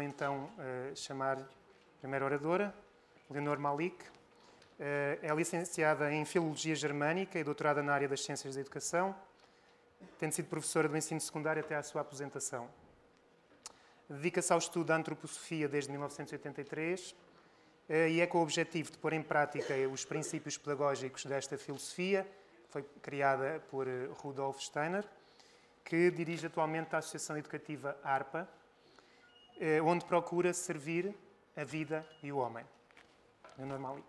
vou então chamar a primeira oradora, Leonor Malik. É licenciada em Filologia Germânica e doutorada na área das Ciências da Educação, tendo sido professora do ensino secundário até à sua aposentação. Dedica-se ao estudo da antroposofia desde 1983 e é com o objetivo de pôr em prática os princípios pedagógicos desta filosofia, que foi criada por Rudolf Steiner, que dirige atualmente a Associação Educativa ARPA, onde procura servir a vida e o homem. Leonor Malik.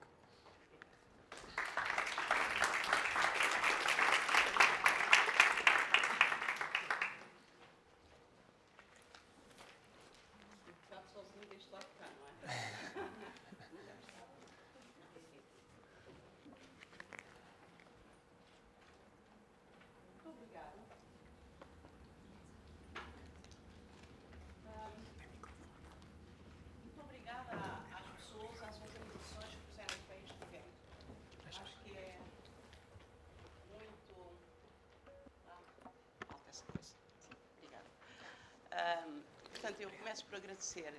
Portanto, eu começo por agradecer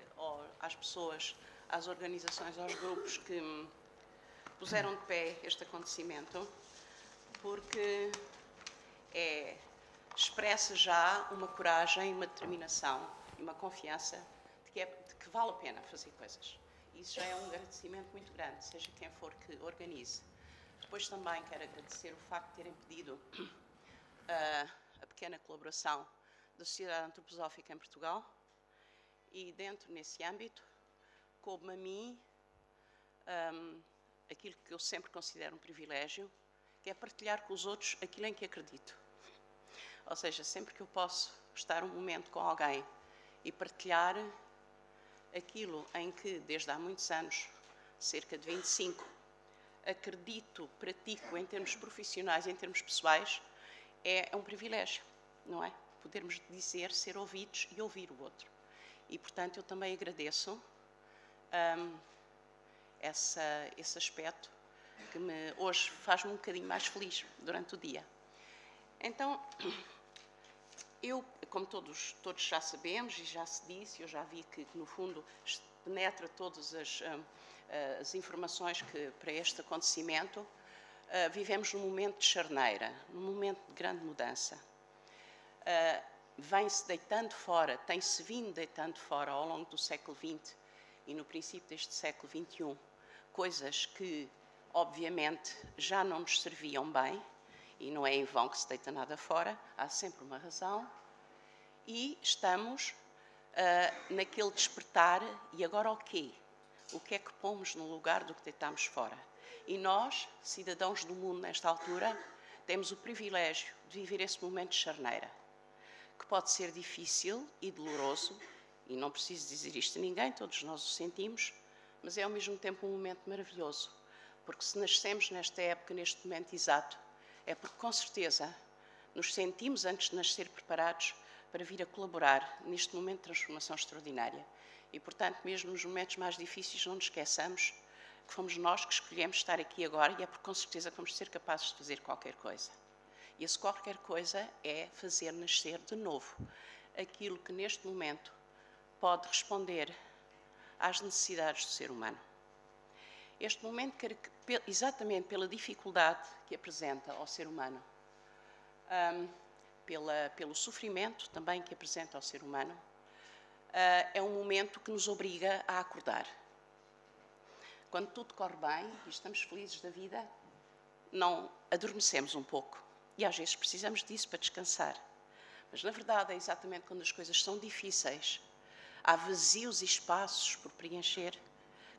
às pessoas, às organizações, aos grupos que puseram de pé este acontecimento, porque expressa já uma coragem, uma determinação e uma confiança de que vale a pena fazer coisas. Isso já é um agradecimento muito grande, seja quem for que organize. Depois também quero agradecer o facto de terem pedido a pequena colaboração da Sociedade Antroposófica em Portugal, e dentro, nesse âmbito, coube-me a mim aquilo que eu sempre considero um privilégio, que é partilhar com os outros aquilo em que acredito. Ou seja, sempre que eu posso estar um momento com alguém e partilhar aquilo em que, desde há muitos anos, cerca de 25, acredito, pratico em termos profissionais, em termos pessoais, é um privilégio, não é? Podermos dizer, ser ouvidos e ouvir o outro. E, portanto, eu também agradeço esse aspecto que hoje faz-me um bocadinho mais feliz durante o dia. Então, eu, como todos já sabemos e já se disse, eu já vi que no fundo, penetra todas as informações para este acontecimento, vivemos num momento de charneira, num momento de grande mudança. Vem-se deitando fora, tem-se vindo deitando fora ao longo do século XX e no princípio deste século XXI, coisas que, obviamente, já não nos serviam bem, e não é em vão que se deita nada fora, há sempre uma razão, e estamos naquele despertar, e agora o quê? O que é que pomos no lugar do que deitamos fora? E nós, cidadãos do mundo nesta altura, temos o privilégio de viver esse momento de charneira, que pode ser difícil e doloroso, e não preciso dizer isto a ninguém, todos nós o sentimos, mas é ao mesmo tempo um momento maravilhoso, porque se nascemos nesta época, neste momento exato, é porque com certeza nos sentimos antes de nascer preparados para vir a colaborar neste momento de transformação extraordinária. E, portanto, mesmo nos momentos mais difíceis, não nos esqueçamos que fomos nós que escolhemos estar aqui agora e é porque com certeza que vamos ser capazes de fazer qualquer coisa. E esse qualquer coisa é fazer nascer de novo aquilo que neste momento pode responder às necessidades do ser humano. Este momento, exatamente pela dificuldade que apresenta ao ser humano, pelo sofrimento também que apresenta ao ser humano, é um momento que nos obriga a acordar. Quando tudo corre bem e estamos felizes da vida, não adormecemos um pouco. E às vezes precisamos disso para descansar. Mas, na verdade, é exatamente quando as coisas são difíceis, há vazios e espaços por preencher,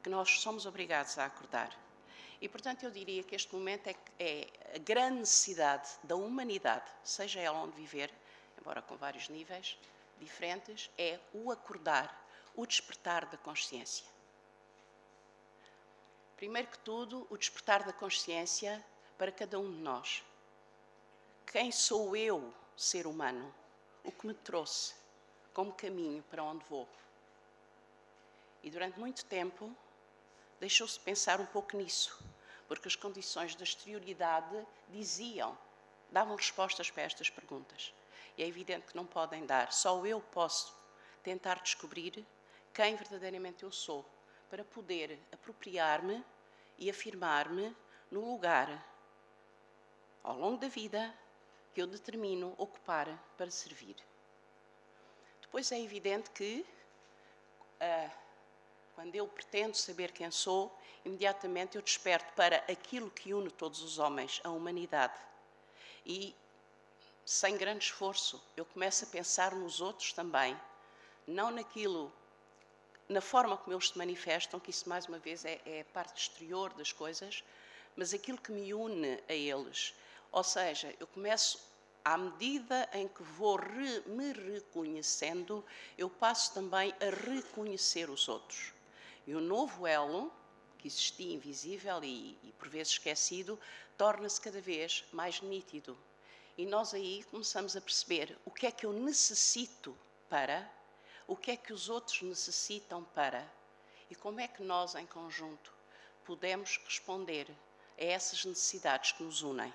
que nós somos obrigados a acordar. E, portanto, eu diria que este momento é a grande necessidade da humanidade, seja ela onde viver, embora com vários níveis diferentes, é o acordar, o despertar da consciência. Primeiro que tudo, o despertar da consciência para cada um de nós. Quem sou eu, ser humano? O que me trouxe como caminho para onde vou? E durante muito tempo deixou-se pensar um pouco nisso, porque as condições da exterioridade davam respostas para estas perguntas. E é evidente que não podem dar. Só eu posso tentar descobrir quem verdadeiramente eu sou, para poder apropriar-me e afirmar-me no lugar, ao longo da vida, que eu determino ocupar para servir. Depois é evidente que, quando eu pretendo saber quem sou, imediatamente eu desperto para aquilo que une todos os homens, a humanidade. E, sem grande esforço, eu começo a pensar nos outros também, não na forma como eles se manifestam, que isso, mais uma vez, é a parte exterior das coisas, mas aquilo que me une a eles. Ou seja, eu começo, à medida em que vou me reconhecendo, eu passo também a reconhecer os outros. E o novo elo, que existia invisível e por vezes esquecido, torna-se cada vez mais nítido. E nós aí começamos a perceber o que é que eu necessito para, o que é que os outros necessitam para, e como é que nós, em conjunto, podemos responder a essas necessidades que nos unem.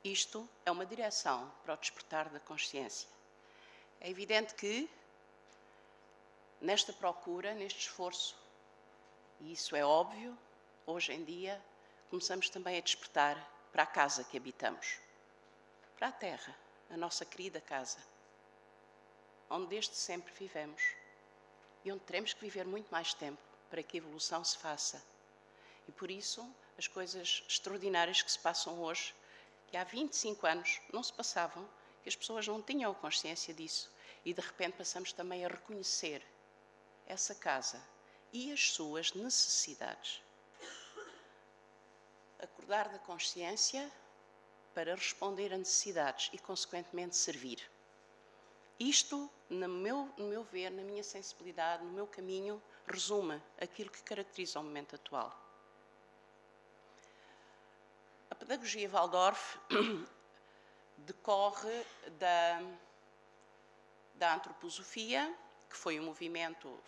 Isto é uma direção para o despertar da consciência. É evidente que, nesta procura, neste esforço, e isso é óbvio, hoje em dia, começamos também a despertar para a casa que habitamos, para a terra, a nossa querida casa, onde desde sempre vivemos e onde teremos que viver muito mais tempo para que a evolução se faça. E por isso, as coisas extraordinárias que se passam hoje, que há 25 anos não se passavam, que as pessoas não tinham consciência disso, e de repente passamos também a reconhecer essa casa e as suas necessidades. Acordar da consciência para responder a necessidades e, consequentemente, servir. Isto, no meu ver, na minha sensibilidade, no meu caminho, resume aquilo que caracteriza o momento atual. A pedagogia Waldorf decorre da antroposofia, que foi um movimento,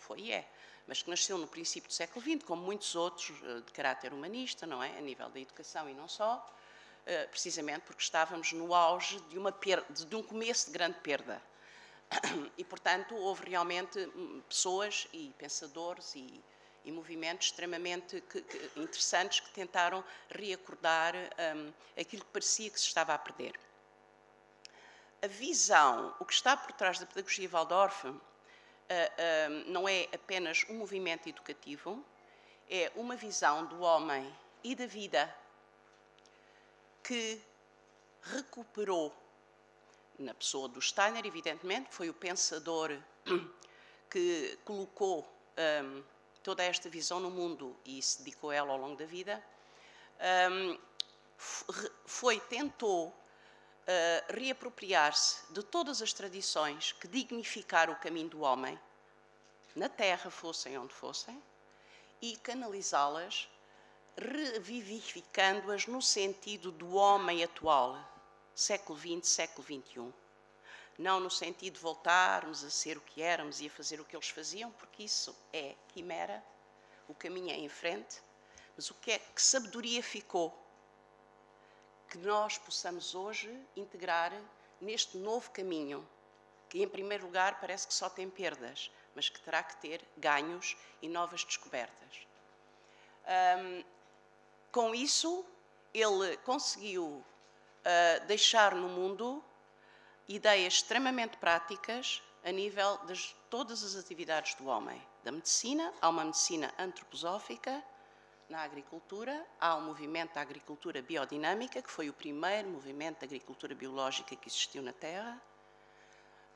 mas que nasceu no princípio do século XX, como muitos outros, de caráter humanista, não é? A nível da educação e não só, precisamente porque estávamos no auge de um começo de grande perda. E, portanto, houve realmente pessoas e pensadores e movimentos extremamente interessantes que tentaram reacordar aquilo que parecia que se estava a perder. A visão, o que está por trás da pedagogia Waldorf, não é apenas um movimento educativo, é uma visão do homem e da vida que recuperou, na pessoa do Steiner, evidentemente, que foi o pensador que colocou toda esta visão no mundo e se dedicou a ela ao longo da vida, tentou reapropriar-se de todas as tradições que dignificaram o caminho do homem, na Terra, fossem onde fossem, e canalizá-las, revivificando-as no sentido do homem atual, século XX, século XXI. Não no sentido de voltarmos a ser o que éramos e a fazer o que eles faziam, porque isso é quimera, o caminho é em frente, mas que sabedoria ficou que nós possamos hoje integrar neste novo caminho, que em primeiro lugar parece que só tem perdas, mas que terá que ter ganhos e novas descobertas. Com isso, ele conseguiu deixar no mundo ideias extremamente práticas a nível de todas as atividades do homem. Da medicina, há uma medicina antroposófica. Na agricultura, há um movimento da agricultura biodinâmica, que foi o primeiro movimento de agricultura biológica que existiu na Terra.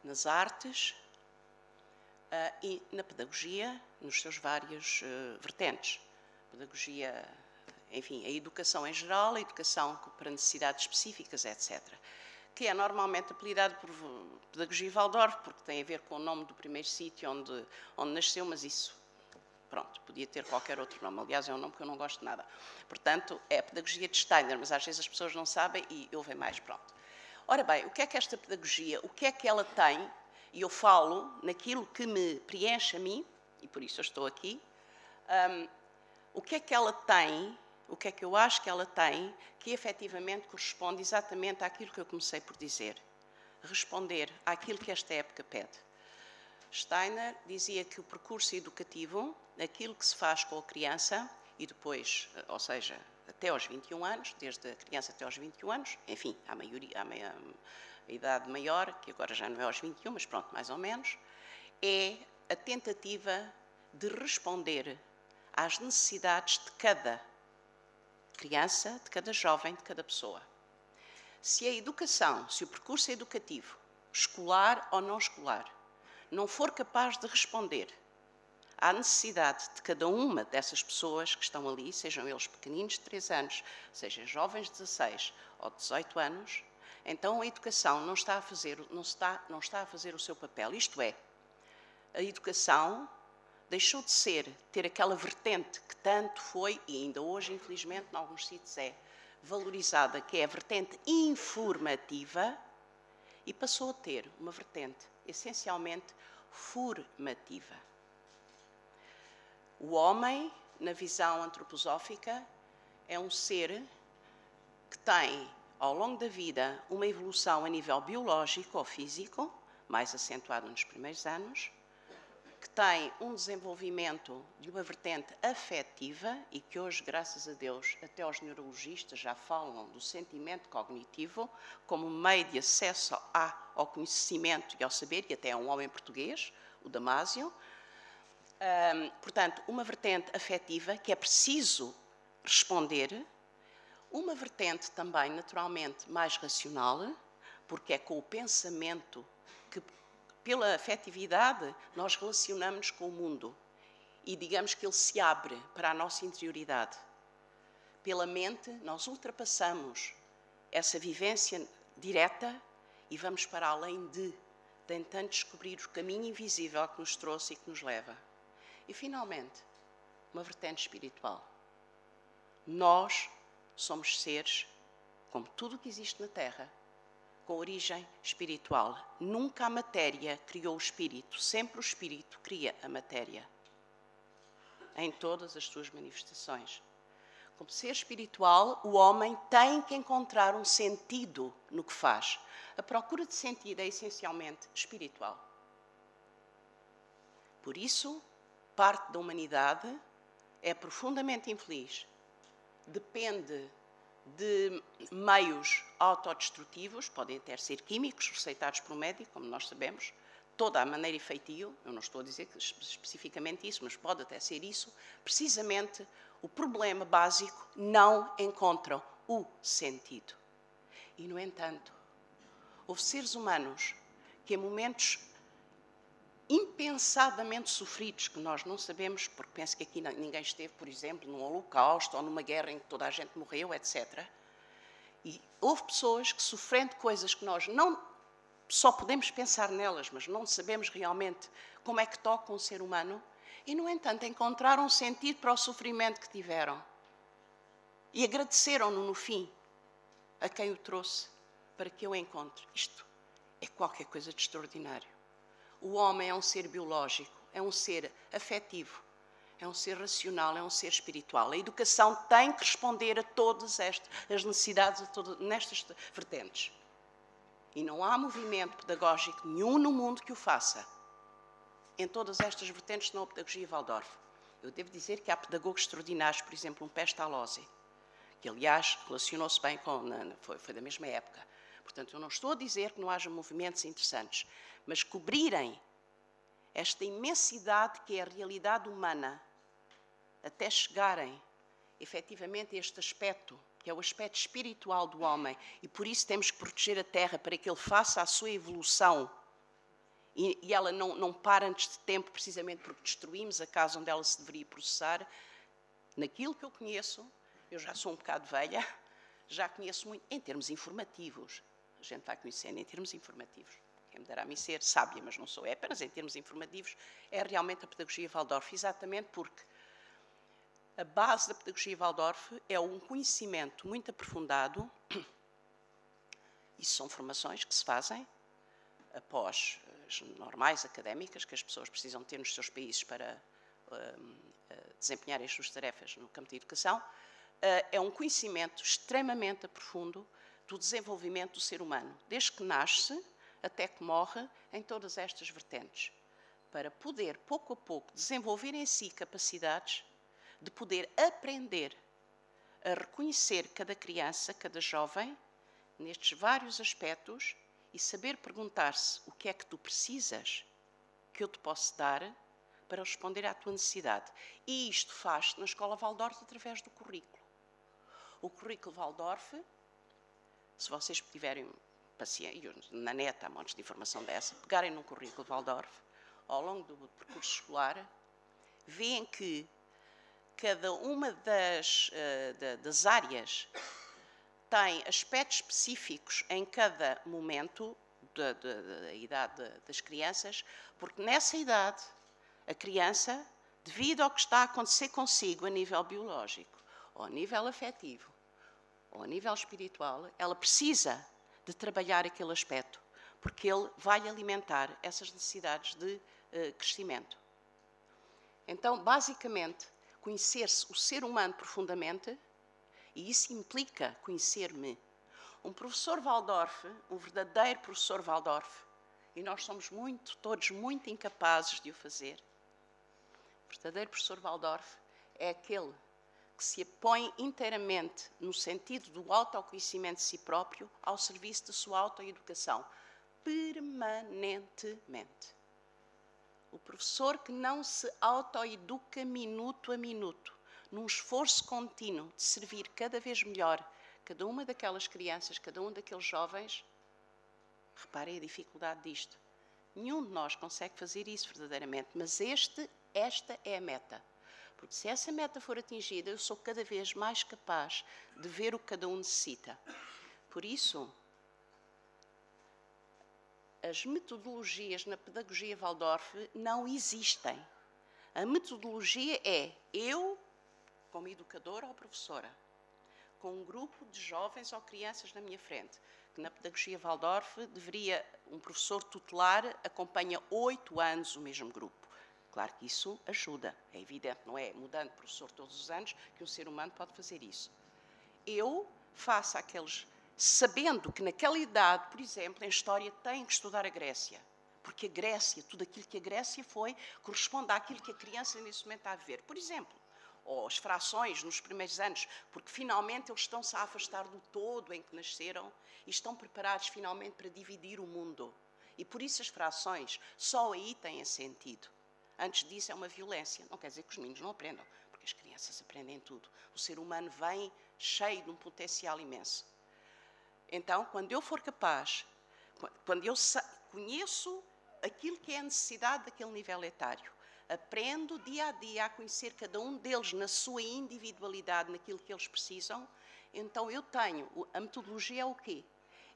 Nas artes e na pedagogia, nos seus vários vertentes. Pedagogia, enfim, a educação em geral, a educação para necessidades específicas, etc. Que é normalmente apelidado por pedagogia Waldorf, porque tem a ver com o nome do primeiro sítio onde nasceu, mas isso, pronto, podia ter qualquer outro nome. Aliás, é um nome que eu não gosto de nada. Portanto, é a pedagogia de Steiner, mas às vezes as pessoas não sabem e ouvem mais, pronto. Ora bem, o que é que esta pedagogia, o que é que ela tem, e eu falo naquilo que me preenche a mim, e por isso eu estou aqui, o que é que ela tem, o que é que eu acho que ela tem, que efetivamente corresponde exatamente àquilo que eu comecei por dizer. Responder àquilo que esta época pede. Steiner dizia que o percurso educativo, aquilo que se faz com a criança, e depois, ou seja, até aos 21 anos, desde a criança até aos 21 anos, enfim, a idade maior, que agora já não é aos 21, mas pronto, mais ou menos, é a tentativa de responder às necessidades de cada criança, de cada jovem, de cada pessoa. Se a educação, se o percurso educativo, escolar ou não escolar, não for capaz de responder à necessidade de cada uma dessas pessoas que estão ali, sejam eles pequeninos de 3 anos, sejam jovens de 16 ou 18 anos, então a educação não está a fazer o seu papel. Isto é, a educação deixou de ter aquela vertente que tanto foi, e ainda hoje, infelizmente, em alguns sítios é valorizada, que é a vertente informativa, e passou a ter uma vertente essencialmente formativa. O homem, na visão antroposófica, é um ser que tem, ao longo da vida, uma evolução a nível biológico ou físico, mais acentuado nos primeiros anos, que tem um desenvolvimento de uma vertente afetiva e que hoje, graças a Deus, até os neurologistas já falam do sentimento cognitivo como meio de acesso ao conhecimento e ao saber, e até é um homem português, o Damásio. Portanto, uma vertente afetiva que é preciso responder, uma vertente também, naturalmente, mais racional, porque é com o pensamento que, pela afetividade, nós relacionamos com o mundo e digamos que ele se abre para a nossa interioridade. Pela mente, nós ultrapassamos essa vivência direta e vamos para além tentando descobrir o caminho invisível que nos trouxe e que nos leva. E, finalmente, uma vertente espiritual. Nós somos seres, como tudo o que existe na Terra, com origem espiritual. Nunca a matéria criou o espírito, sempre o espírito cria a matéria, em todas as suas manifestações. Como ser espiritual, o homem tem que encontrar um sentido no que faz. A procura de sentido é essencialmente espiritual. Por isso, parte da humanidade é profundamente infeliz. Depende de meios autodestrutivos, podem até ser químicos, receitados por um médico, como nós sabemos, toda a maneira e feitio, eu não estou a dizer especificamente isso, mas pode até ser isso, precisamente o problema básico, não encontram o sentido. E, no entanto, houve seres humanos que, em momentos impensadamente sofridos, que nós não sabemos, porque penso que aqui ninguém esteve, por exemplo, num holocausto ou numa guerra em que toda a gente morreu, etc. E houve pessoas que, sofrendo coisas que nós não só podemos pensar nelas, mas não sabemos realmente como é que toca um ser humano, e, no entanto, encontraram um sentido para o sofrimento que tiveram. E agradeceram-no no fim a quem o trouxe para que eu encontre. Isto é qualquer coisa de extraordinário. O homem é um ser biológico, é um ser afetivo, é um ser racional, é um ser espiritual. A educação tem que responder a todas as necessidades, nestas vertentes. E não há movimento pedagógico nenhum no mundo que o faça em todas estas vertentes, senão a pedagogia Waldorf. Eu devo dizer que há pedagogos extraordinários, por exemplo, um Pestalozzi, que, aliás, relacionou-se bem com... Foi da mesma época. Portanto, eu não estou a dizer que não haja movimentos interessantes, mas cobrirem esta imensidade que é a realidade humana, até chegarem, efetivamente, a este aspecto, que é o aspecto espiritual do homem, e por isso temos que proteger a Terra para que ele faça a sua evolução, e ela não para antes de tempo, precisamente porque destruímos a casa onde ela se deveria processar. Naquilo que eu conheço, eu já sou um bocado velha, já conheço muito, em termos informativos. A gente vai conhecendo em termos informativos. Quem me dera a mim ser sábia, mas não sou. É apenas em termos informativos, é realmente a pedagogia Waldorf, exatamente porque a base da pedagogia Waldorf é um conhecimento muito aprofundado. Isso são formações que se fazem após as normais académicas que as pessoas precisam ter nos seus países para desempenharem as suas tarefas no campo da educação. É um conhecimento extremamente profundo do desenvolvimento do ser humano, desde que nasce até que morre, em todas estas vertentes. para poder, pouco a pouco, desenvolver em si capacidades de poder aprender a reconhecer cada criança, cada jovem, nestes vários aspectos e saber perguntar-se o que é que tu precisas que eu te posso dar para responder à tua necessidade. E isto faz-se na Escola Waldorf através do currículo. O currículo Waldorf, se vocês tiverem paciência, na net há montes de informação dessa, pegarem num currículo Waldorf, ao longo do percurso escolar, veem que cada uma das áreas tem aspectos específicos em cada momento da idade das crianças, porque nessa idade a criança, devido ao que está a acontecer consigo a nível biológico, ou a nível afetivo, ou a nível espiritual, ela precisa de trabalhar aquele aspecto, porque ele vai alimentar essas necessidades de crescimento. Então, basicamente, conhecer-se o ser humano profundamente, e isso implica conhecer-me. Um professor Waldorf, um verdadeiro professor Waldorf, e nós somos todos muito incapazes de o fazer, o verdadeiro professor Waldorf é aquele que se põe inteiramente no sentido do autoconhecimento de si próprio ao serviço da sua autoeducação, permanentemente. O professor que não se autoeduca minuto a minuto, num esforço contínuo de servir cada vez melhor cada uma daquelas crianças, cada um daqueles jovens, reparem a dificuldade disto. Nenhum de nós consegue fazer isso verdadeiramente, mas esta é a meta. Porque se essa meta for atingida, eu sou cada vez mais capaz de ver o que cada um necessita. Por isso, as metodologias na pedagogia Waldorf não existem. A metodologia é eu, como educadora ou professora, com um grupo de jovens ou crianças na minha frente, que na pedagogia Waldorf deveria, um professor tutelar acompanha 8 anos o mesmo grupo. Claro que isso ajuda, é evidente, não é mudando de professor todos os anos que um ser humano pode fazer isso. Eu faço aqueles, sabendo que naquela idade, por exemplo, em História, tenho que estudar a Grécia, porque a Grécia, tudo aquilo que a Grécia foi, corresponde àquilo que a criança nesse momento está a viver. Por exemplo, ou as frações nos primeiros anos, porque finalmente eles estão-se a afastar do todo em que nasceram e estão preparados finalmente para dividir o mundo. E por isso as frações só aí têm sentido. Antes disso é uma violência. Não quer dizer que os meninos não aprendam, porque as crianças aprendem tudo. O ser humano vem cheio de um potencial imenso. Então, quando eu for capaz, quando eu conheço aquilo que é a necessidade daquele nível etário, aprendo dia a dia a conhecer cada um deles na sua individualidade, naquilo que eles precisam, então eu tenho, a metodologia é o quê?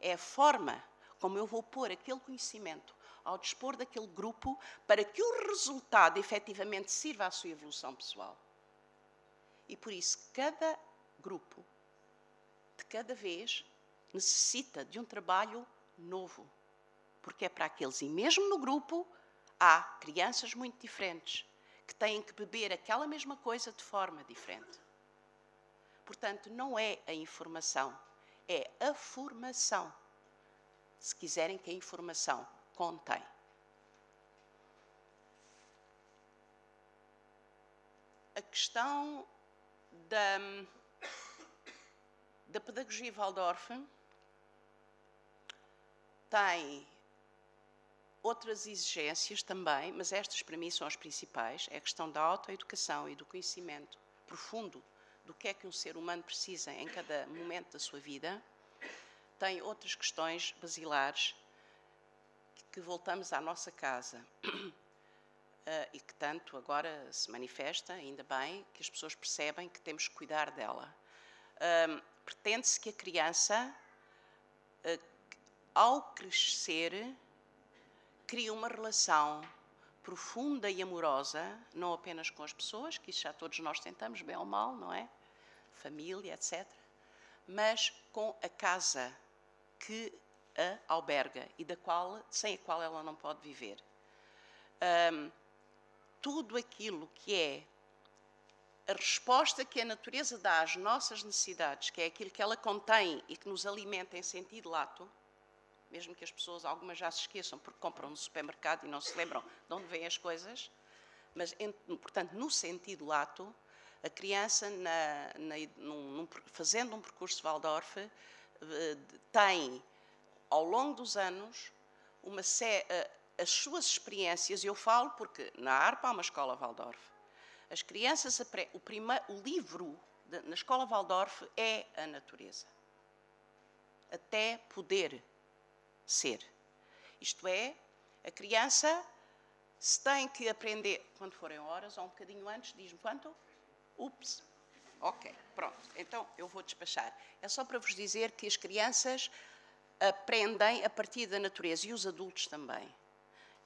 É a forma como eu vou pôr aquele conhecimento ao dispor daquele grupo para que o resultado efetivamente sirva à sua evolução pessoal. E por isso, cada grupo, de cada vez, necessita de um trabalho novo. Porque é para aqueles, e mesmo no grupo, há crianças muito diferentes, que têm que beber aquela mesma coisa de forma diferente. Portanto, não é a informação, é a formação. Se quiserem que a informação contém. A questão da pedagogia Waldorf tem outras exigências também, mas estas para mim são as principais. É a questão da autoeducação e do conhecimento profundo do que é que um ser humano precisa em cada momento da sua vida. Tem outras questões basilares que voltamos à nossa casa e que tanto agora se manifesta, ainda bem, que as pessoas percebem que temos que cuidar dela. Pretende-se que a criança, ao crescer, cria uma relação profunda e amorosa, não apenas com as pessoas, que isso já todos nós tentamos, bem ou mal, não é? Família, etc. Mas com a casa que a alberga e sem a qual ela não pode viver. Tudo aquilo que é a resposta que a natureza dá às nossas necessidades, que é aquilo que ela contém e que nos alimenta em sentido lato, mesmo que as pessoas, algumas já se esqueçam porque compram no supermercado e não se lembram de onde vêm as coisas, mas, portanto, no sentido lato, a criança, fazendo um percurso Waldorf, tem, ao longo dos anos, as suas experiências. Eu falo porque na ARPA há uma escola Waldorf. As crianças o livro na escola Waldorf é a natureza, até poder ser. Isto é, a criança se tem que aprender, quando forem horas, ou um bocadinho antes, diz-me quanto? Ups. Ok, pronto. Então eu vou despachar. É só para vos dizer que as crianças aprendem a partir da natureza, e os adultos também.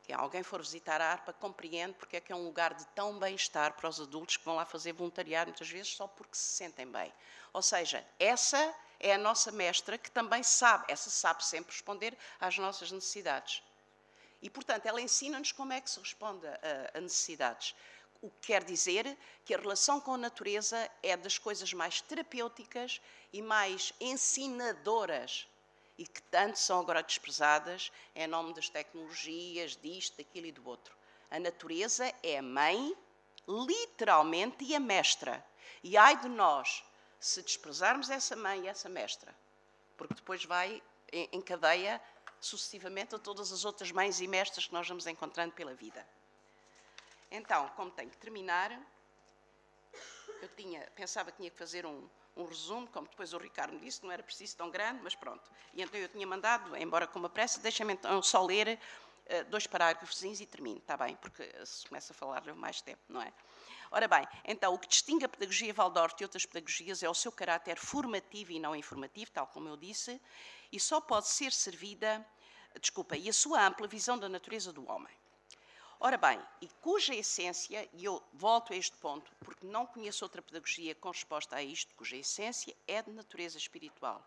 Quem alguém for visitar a ARPA compreende porque é que é um lugar de tão bem-estar para os adultos que vão lá fazer voluntariado muitas vezes só porque se sentem bem. Ou seja, essa é a nossa mestra que também sabe sempre responder às nossas necessidades. E, portanto, ela ensina-nos como é que se responde a necessidades. O que quer dizer que a relação com a natureza é das coisas mais terapêuticas e mais ensinadoras e que tanto são agora desprezadas em nome das tecnologias, disto, daquilo e do outro. A natureza é a mãe, literalmente, e a mestra. E ai de nós, se desprezarmos essa mãe e essa mestra, porque depois vai em cadeia sucessivamente a todas as outras mães e mestras que nós vamos encontrando pela vida. Então, como tenho que terminar, eu pensava que tinha que fazer um resumo, como depois o Ricardo me disse, não era preciso tão grande, mas pronto. E então eu tinha mandado, embora com uma pressa, deixa-me então só ler 2 parágrafos e termino, está bem? Porque se começa a falar leva mais tempo, não é? Ora bem, então o que distingue a pedagogia Waldorf de outras pedagogias é o seu caráter formativo e não informativo, tal como eu disse, e só pode ser servida, e a sua ampla visão da natureza do homem. Ora bem, e cuja essência, e eu volto a este ponto, porque não conheço outra pedagogia com resposta a isto, cuja essência é de natureza espiritual.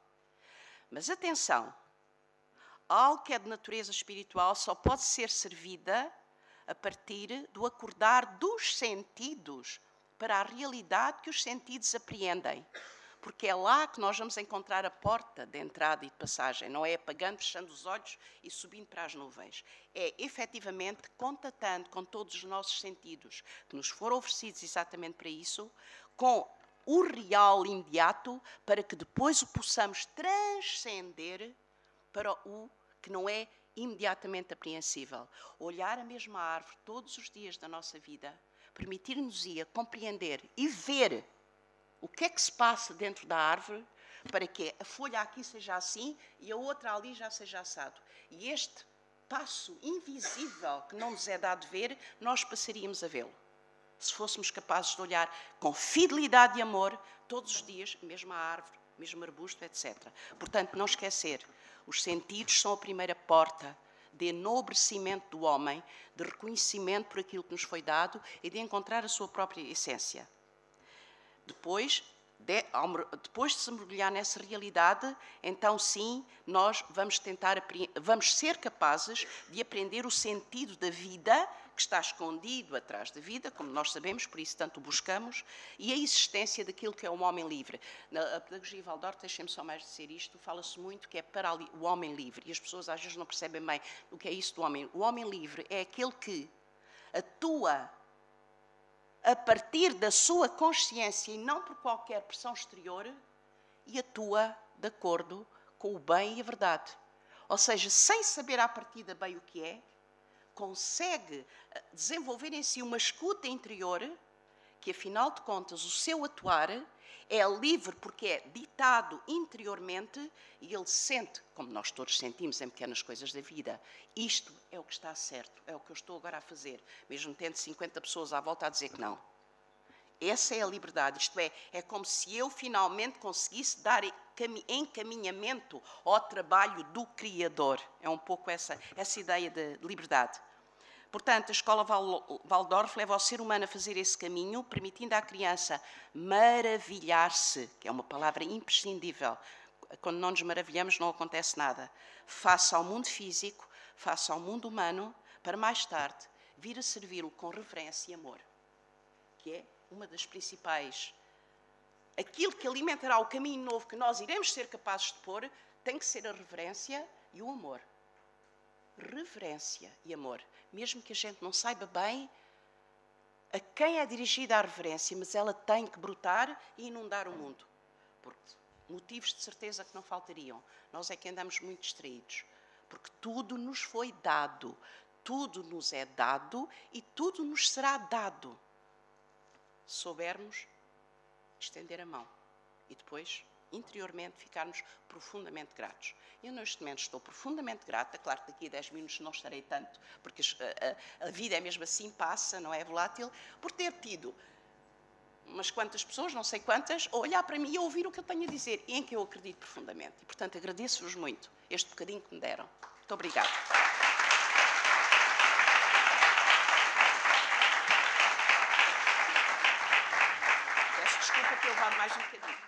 Mas atenção, algo que é de natureza espiritual só pode ser servida a partir do acordar dos sentidos para a realidade que os sentidos apreendem. Porque é lá que nós vamos encontrar a porta de entrada e de passagem. Não é apagando, fechando os olhos e subindo para as nuvens. É, efetivamente, contatando com todos os nossos sentidos, que nos foram oferecidos exatamente para isso, com o real imediato, para que depois o possamos transcender para o que não é imediatamente apreensível. Olhar a mesma árvore todos os dias da nossa vida, permitir-nos compreender e ver o que é que se passa dentro da árvore para que a folha aqui seja assim e a outra ali já seja assado. E este passo invisível que não nos é dado ver, nós passaríamos a vê-lo. Se fôssemos capazes de olhar com fidelidade e amor todos os dias, mesmo a árvore, mesmo arbusto, etc. Portanto, não esquecer, os sentidos são a primeira porta de enobrecimento do homem, de reconhecimento por aquilo que nos foi dado e de encontrar a sua própria essência. Depois de se mergulhar nessa realidade, então sim, nós vamos ser capazes de aprender o sentido da vida, que está escondido atrás da vida, como nós sabemos, por isso tanto o buscamos, e a existência daquilo que é um homem livre. Na pedagogia Waldorf, deixem-me só mais dizer isto, fala-se muito que é para o homem livre, e as pessoas às vezes não percebem bem o que é isso do homem. O homem livre é aquele que atua a partir da sua consciência e não por qualquer pressão exterior e atua de acordo com o bem e a verdade. Ou seja, sem saber à partida bem o que é, consegue desenvolver em si uma escuta interior que, afinal de contas, o seu atuar é livre porque é ditado interiormente e ele sente, como nós todos sentimos em pequenas coisas da vida, isto é o que está certo, é o que eu estou agora a fazer, mesmo tendo 50 pessoas à volta a dizer que não. Essa é a liberdade, isto é como se eu finalmente conseguisse dar encaminhamento ao trabalho do Criador. É um pouco essa ideia de liberdade. Portanto, a escola Waldorf leva o ser humano a fazer esse caminho, permitindo à criança maravilhar-se, que é uma palavra imprescindível. Quando não nos maravilhamos, não acontece nada. Face ao mundo físico, face ao mundo humano, para mais tarde vir a servi-lo com reverência e amor, que é uma das principais. Aquilo que alimentará o caminho novo que nós iremos ser capazes de pôr tem que ser a reverência e o amor. reverência e amor, mesmo que a gente não saiba bem a quem é dirigida a reverência, mas ela tem que brotar e inundar o mundo. Porque motivos de certeza que não faltariam. Nós é que andamos muito distraídos. Porque tudo nos foi dado, tudo nos é dado e tudo nos será dado. Se soubermos estender a mão e depois, interiormente, ficarmos profundamente gratos. Eu, neste momento, estou profundamente grata. Claro que daqui a 10 minutos não estarei tanto, porque a vida é mesmo assim, passa, não é volátil, por ter tido umas quantas pessoas, não sei quantas, a olhar para mim e a ouvir o que eu tenho a dizer, e em que eu acredito profundamente. E, portanto, agradeço-vos muito este bocadinho que me deram. Muito obrigada. Peço desculpa por eu levar mais um bocadinho.